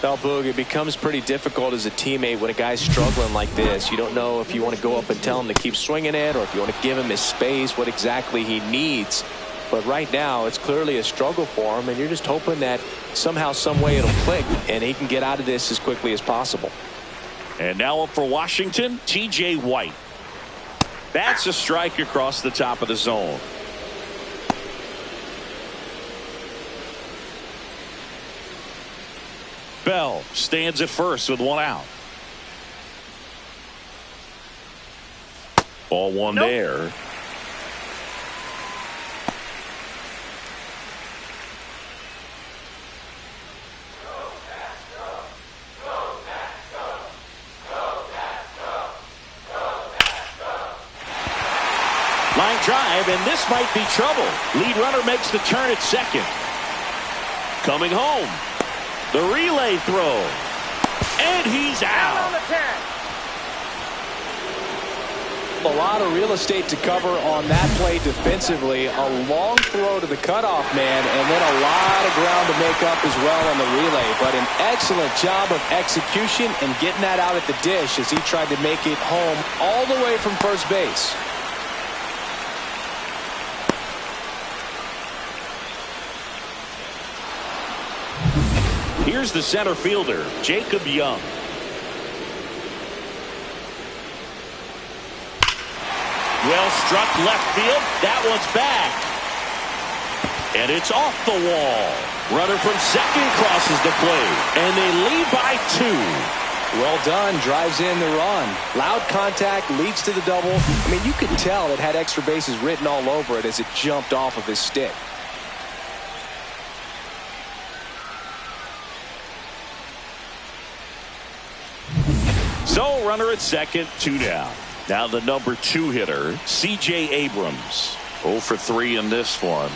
Well, Boog, it becomes pretty difficult as a teammate when a guy's struggling like this. You don't know if you want to go up and tell him to keep swinging it or if you want to give him his space, what exactly he needs. But right now, it's clearly a struggle for him, and you're just hoping that somehow, some way it'll click, and he can get out of this as quickly as possible. And now up for Washington, T.J. White. That's a strike across the top of the zone. Bell stands at first with 1 out. Ball one there. Line drive, and this might be trouble. Lead runner makes the turn at second. Coming home. The relay throw. And he's out. A lot of real estate to cover on that play defensively. A long throw to the cutoff man, and then a lot of ground to make up as well on the relay. But an excellent job of execution and getting that out at the dish as he tried to make it home all the way from first base. Here's the center fielder, Jacob Young. Well struck left field. That one's back. And it's off the wall. Runner from second crosses the plate. And they lead by 2. Well done. Drives in the run. Loud contact, leads to the double. I mean, you could tell it had extra bases written all over it as it jumped off of his stick. So runner at second, 2 down. Now the number 2 hitter, C.J. Abrams. 0 for 3 in this one.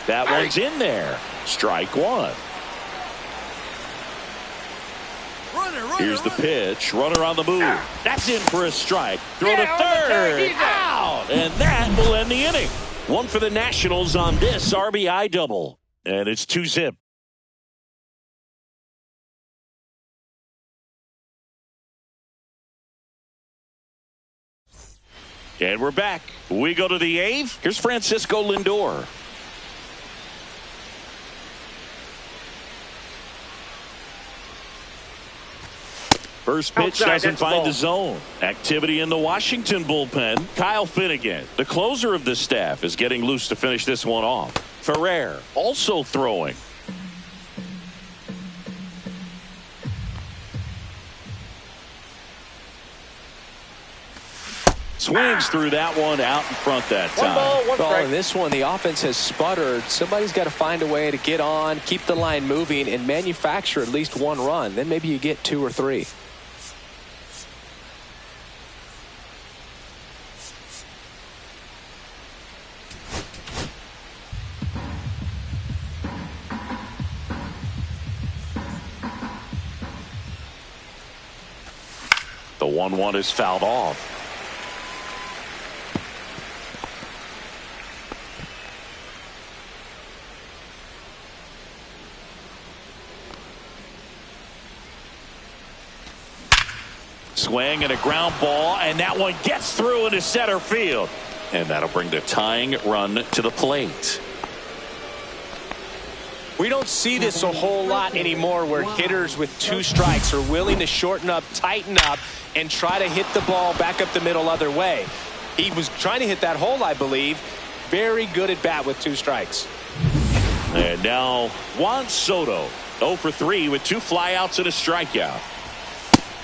That one's in there. Strike one. Here's the pitch. Runner on the move. That's in for a strike. Throw to third. Out. And that will end the inning. One for the Nationals on this RBI double. And it's 2-zip. And we're back. We go to the eighth. Here's Francisco Lindor. First pitch doesn't find the zone. Activity in the Washington bullpen. Kyle Finnegan, the closer of the staff, is getting loose to finish this one off. Ferrer also throwing. Swings through that one out in front that time. One ball, one strike. Well, in this one, the offense has sputtered. Somebody's got to find a way to get on, keep the line moving, and manufacture at least one run. Then maybe you get 2 or 3. The 1-1 is fouled off. Swing and a ground ball, and that one gets through into center field. And that'll bring the tying run to the plate. We don't see this a whole lot anymore where hitters with 2 strikes are willing to shorten up, tighten up, and try to hit the ball back up the middle other way. He was trying to hit that hole, I believe. Very good at bat with 2 strikes. And now Juan Soto, 0 for 3 with 2 flyouts and a strikeout.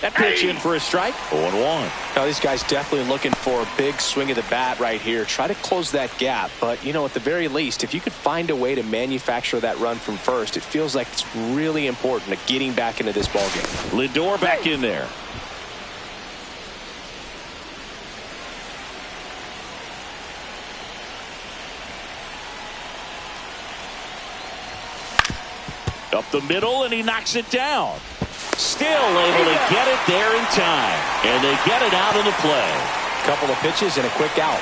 That pitch in for a strike. 0-1. Now these guys definitely looking for a big swing of the bat right here. Try to close that gap. But, you know, at the very least, if you could find a way to manufacture that run from first, it feels like it's really important to getting back into this ballgame. Lindor back in there. Up the middle, and he knocks it down. Still able to get it there in time. And they get it out of the play. Couple of pitches and a quick out.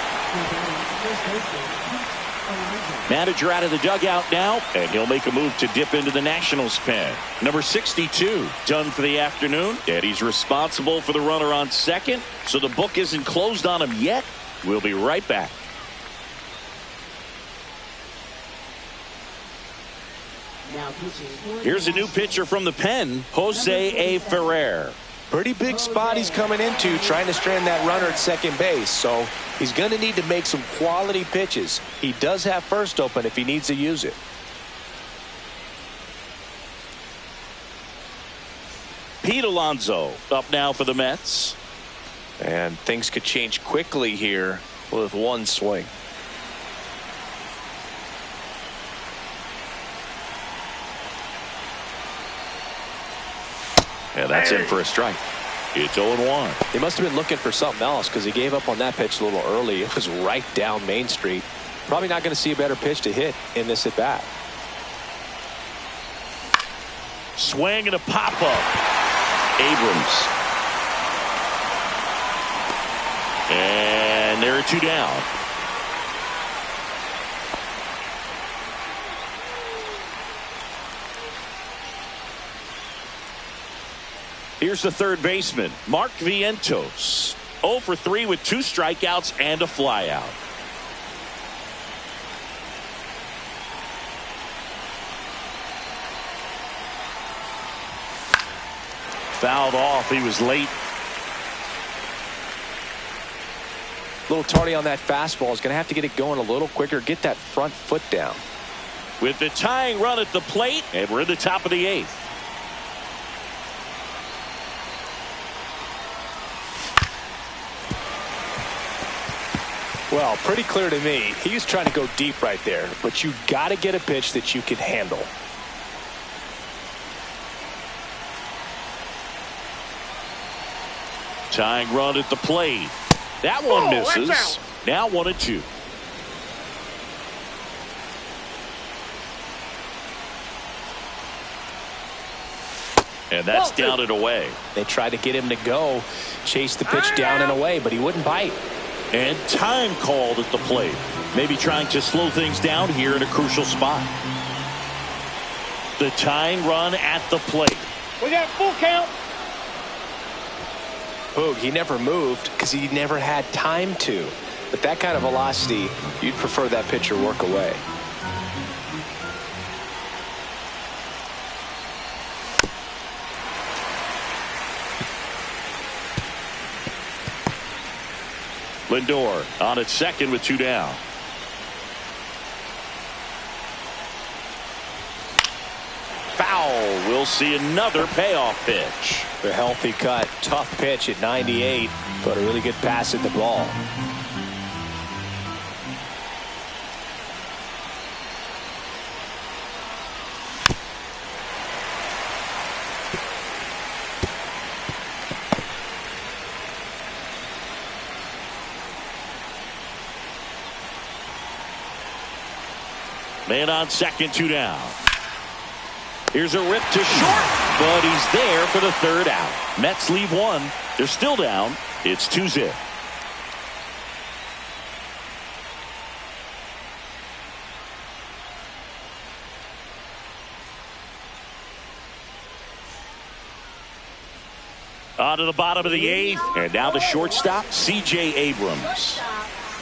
Manager out of the dugout now, and he'll make a move to dip into the Nationals pen. Number 62 done for the afternoon, and he's responsible for the runner on second, so the book isn't closed on him yet. We'll be right back. Here's a new pitcher from the pen, Jose A. Ferrer. Pretty big spot he's coming into, trying to strand that runner at second base. So he's going to need to make some quality pitches. He does have first open if he needs to use it. Pete Alonso up now for the Mets. And things could change quickly here with one swing. Yeah, that's in for a strike. It's 0-1. He must have been looking for something else because he gave up on that pitch a little early. It was right down Main Street. Probably not going to see a better pitch to hit in this at bat. Swing and a pop-up. Abrams. And there are 2 down. Here's the third baseman, Mark Vientos. 0 for 3 with 2 strikeouts and a flyout. Fouled off. He was late. A little tardy on that fastball. Is going to have to get it going a little quicker. Get that front foot down. With the tying run at the plate, and we're in the top of the 8th. Well, pretty clear to me. He's trying to go deep right there, but you got to get a pitch that you can handle. Tying run at the plate. That one misses. Now 1-2. And that's down and away. They tried to get him to go, chase the pitch down and away, but he wouldn't bite. And time called at the plate. Maybe trying to slow things down here in a crucial spot. The tying run at the plate. We got full count. Boog, he never moved because he never had time to. But that kind of velocity, you'd prefer that pitcher work away. Lindor on at second with 2 down. Foul. We'll see another payoff pitch. A healthy cut. Tough pitch at 98, but a really good pass at the ball. Man on second, 2 down. Here's a rip to short, but he's there for the 3rd out. Mets leave 1. They're still down. It's 2-0. On to the bottom of the 8th, and now the shortstop, C.J. Abrams.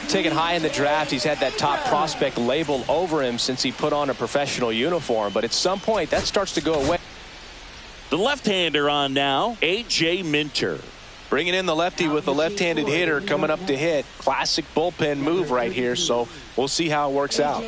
Taken high in the draft, he's had that top prospect label over him since he put on a professional uniform, but at some point that starts to go away. The left-hander on now, A.J. Minter. Bringing in the lefty with a left-handed hitter coming up to hit. Classic bullpen move right here, so we'll see how it works out.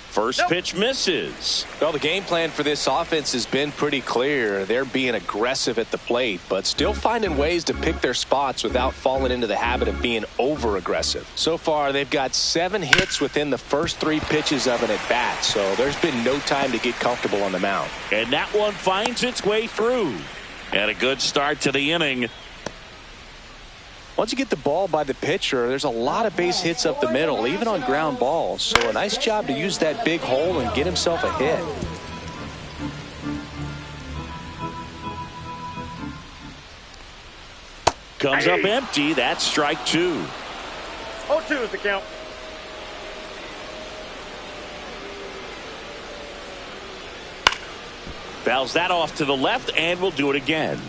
First pitch misses. Well, the game plan for this offense has been pretty clear. They're being aggressive at the plate, but still finding ways to pick their spots without falling into the habit of being over-aggressive. So far, they've got 7 hits within the first 3 pitches of an at-bat, so there's been no time to get comfortable on the mound. And that one finds its way through. And a good start to the inning. Once you get the ball by the pitcher, there's a lot of base hits up the middle, even on ground balls. So a nice job to use that big hole and get himself a hit. Comes up empty. That's strike 2. 0-2 is the count. Fouls that off to the left, and we'll do it again.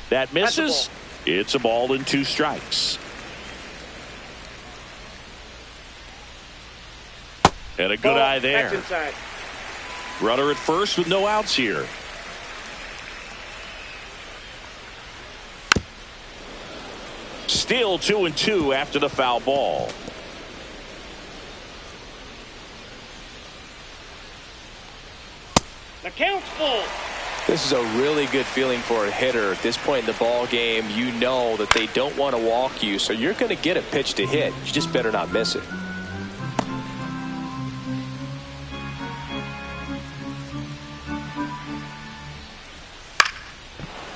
That misses. It's a ball and 2 strikes. And a good eye there. Runner at first with no outs here. Still 2-2 after the foul ball. The count's full. This is a really good feeling for a hitter. At this point in the ball game, you know that they don't want to walk you, so you're going to get a pitch to hit. You just better not miss it.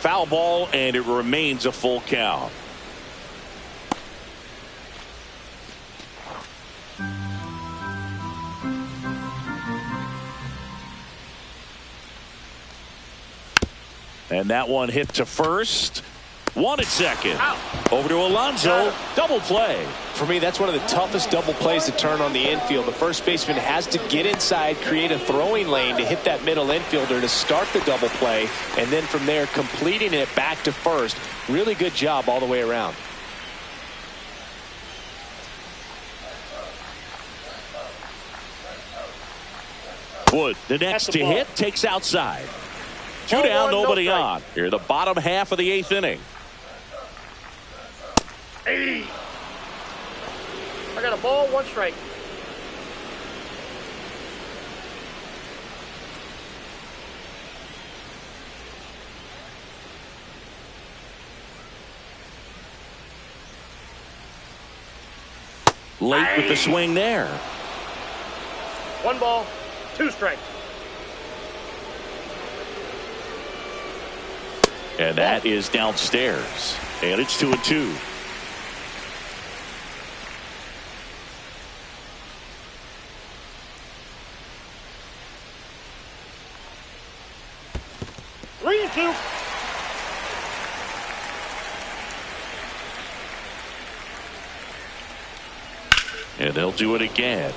Foul ball, and it remains a full count. And that one hit to first. 1 at second. Over to Alonso. Double play. For me, that's one of the toughest double plays to turn on the infield. The first baseman has to get inside, create a throwing lane to hit that middle infielder to start the double play, and then from there completing it back to first. Really good job all the way around. Wood, the next to hit, takes outside. 2 down, nobody on. Here, the bottom half of the 8th inning. I got a ball, 1 strike. Late with the swing there. 1 ball, 2 strikes. And that is downstairs. And it's 2-2. Three and two. And they'll do it again.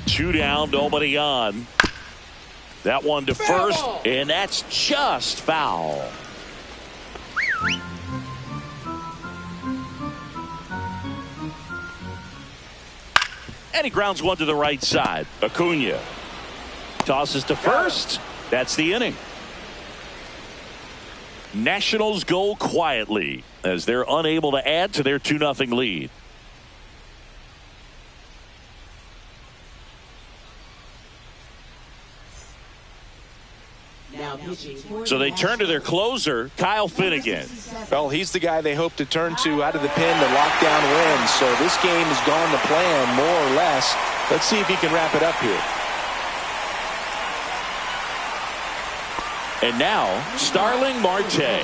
Two down, nobody on. That one to first, and that's just foul. And he grounds one to the right side. Acuna tosses to first. That's the inning. Nationals go quietly as they're unable to add to their 2-0 lead. So they turn to their closer, Kyle Finnegan. Well, he's the guy they hope to turn to out of the pen to lock down wins. So this game has gone to plan, more or less. Let's see if he can wrap it up here. And now, Starling Marte.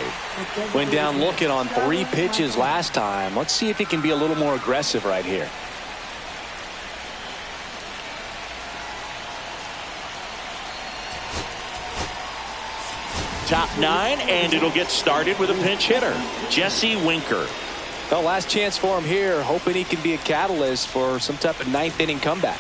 Went down looking on 3 pitches last time. Let's see if he can be a little more aggressive right here. Top 9, and it'll get started with a pinch hitter, Jesse Winker. Well, last chance for him here, hoping he can be a catalyst for some type of 9th inning comeback.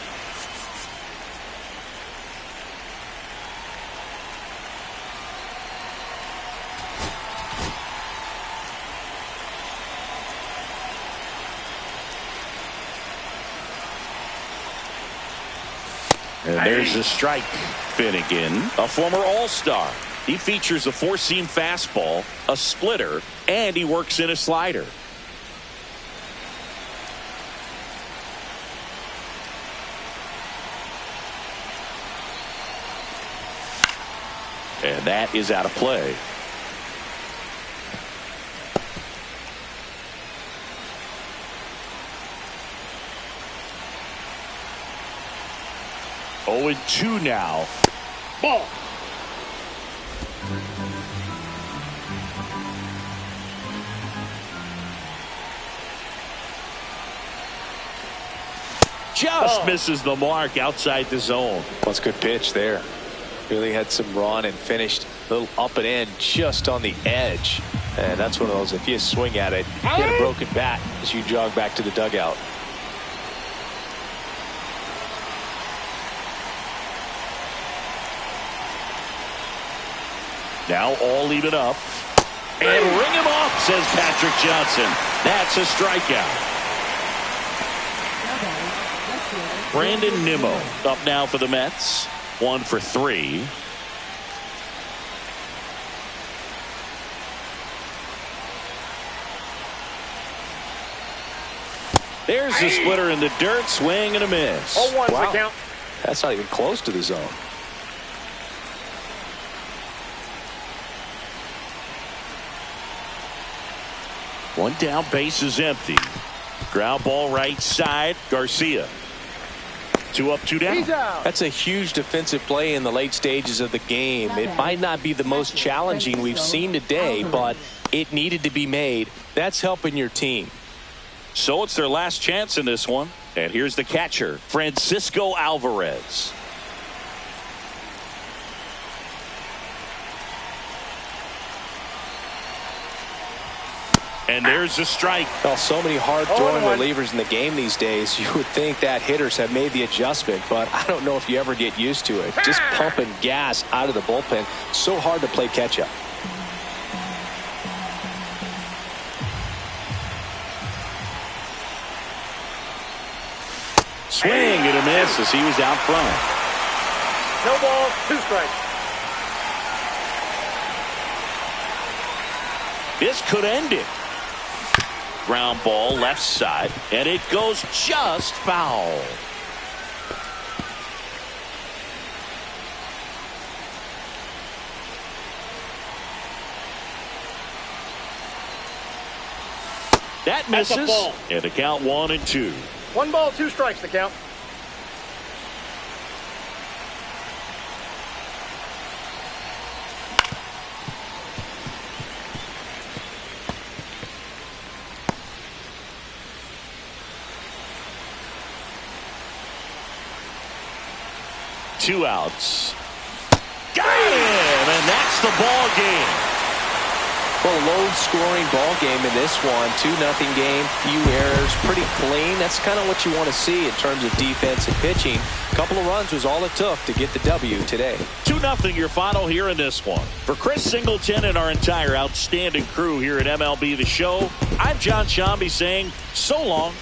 And there's a strike. Finnegan, a former All-Star. He features a 4-seam fastball, a splitter, and he works in a slider. And that is out of play. Oh, and 2 now. Ball. Just misses the mark outside the zone. That's a good pitch there. Really had some run and finished a little up and in just on the edge. And that's one of those, if you swing at it, you get a broken bat as you jog back to the dugout. Now all even up. And ring him up, says Patrick Johnson. That's a strikeout. Brandon Nimmo up now for the Mets. 1 for 3. There's the splitter in the dirt. Swing and a miss. 0-1's Wow. the count. That's not even close to the zone. One down, base is empty. Ground ball right side. Garcia. 2 up, 2 down. He's out. That's a huge defensive play in the late stages of the game. It might not be the most challenging we've seen today, but it needed to be made. That's helping your team. So it's their last chance in this one. And here's the catcher, Francisco Alvarez. And there's a strike. Well, so many hard-throwing relievers in the game these days. You would think that hitters have made the adjustment, but I don't know if you ever get used to it. Just pumping gas out of the bullpen. So hard to play catch-up. Swing and a miss as he was out front. No ball, 2 strikes. This could end it. Ground ball left side, and it goes just foul. That misses. And the count 1 and 2. 1 ball, 2 strikes the count. 2 outs. Got him, and that's the ball game. Well, low-scoring ball game in this one. 2-0 game, few errors, pretty clean. That's kind of what you want to see in terms of defense and pitching. A couple of runs was all it took to get the W today. 2-0 your final here in this one. For Chris Singleton and our entire outstanding crew here at MLB The Show, I'm John Shambi saying so long.